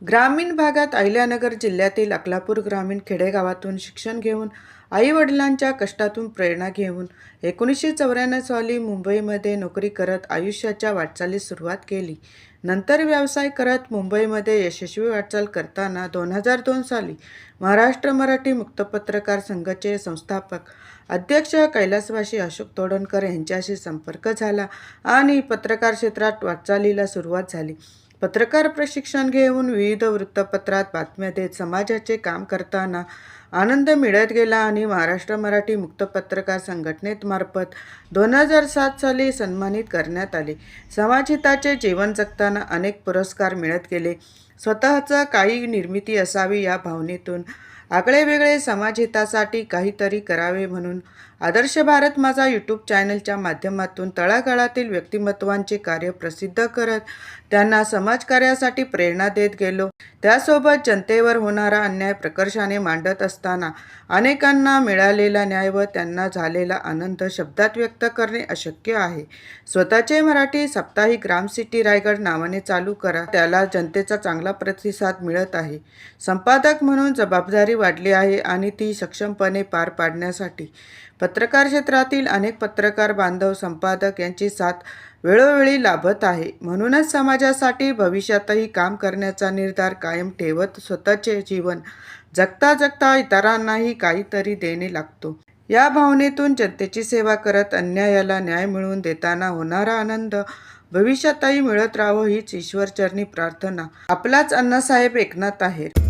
ग्रामीण भागात अहिल्यानगर जिल्ह्यातील अकलापूर ग्रामीण खेडेगावातून शिक्षण घेऊन आई-वडिलांच्या कष्टातून प्रेरणा घेऊन 1994 साली मुंबईमध्ये नोकरी करत आयुष्याच्या वाटचालीस सुरुवात केली. नंतर व्यवसाय करत मुंबईमध्ये यशस्वी वाटचाल करताना 2002 साली महाराष्ट्र मराठी मुक्त पत्रकार संघाचे संस्थापक अध्यक्ष कैलासवासी अशोक तोडणकर यांच्याशी संपर्क झाला आणि पत्रकार क्षेत्रात वाटचालीला सुरुवात झाली. पत्रकार प्रशिक्षण घेऊन विविध वृत्तपत्रात बातम्या देत समाजाचे काम करताना आनंद मिळत गेला आणि महाराष्ट्र मराठी मुक्त पत्रकार संघटनेमार्फत 2007 साली सन्मानित करण्यात आले. समाजहिताचे जीवन जगताना अनेक पुरस्कार मिळत गेले. स्वतःचा काही निर्मिती असावी या भावनेतून आगळेवेगळे समाजहितासाठी काहीतरी करावे म्हणून आदर्श भारत माझा यूट्यूब चॅनलच्या माध्यमातून तळागाळातील व्यक्तिमत्वांचे कार्य प्रसिद्ध करत त्यांना समाजकार्यासाठी प्रेरणा देत गेलो. त्यासोबत जनतेवर होणारा अन्याय प्रकर्षाने मांडत असताना अनेकांना मिळालेला न्याय व त्यांना झालेला आनंद शब्दात व्यक्त करणे अशक्य आहे. स्वतःचे मराठी साप्ताहिक ग्राम सिटी रायगड नावाने चालू करा. त्याला जनतेचा चांगला प्रतिसाद मिळत आहे. संपादक म्हणून जबाबदारी वाढली आहे आणि ती सक्षमपणे पार पाडण्यासाठी पत्रकार क्षेत्रातील अनेक पत्रकार बांधव संपादक यांची साथ वेळोवेळी लाभत आहे. म्हणूनच समाजासाठी भविष्यातही काम करण्याचा निर्धार कायम ठेवत स्वतःचे जीवन जगता जगता इतरांनाही काहीतरी देणे लागतो. या भावनेतून जनतेची सेवा करत अन्यायाला न्याय मिळवून देताना होणारा आनंद भविष्यातही मिळत राहावं हीच ईश्वरचरणी प्रार्थना. आपलाच अण्णासाहेब एकनाथ आहेर.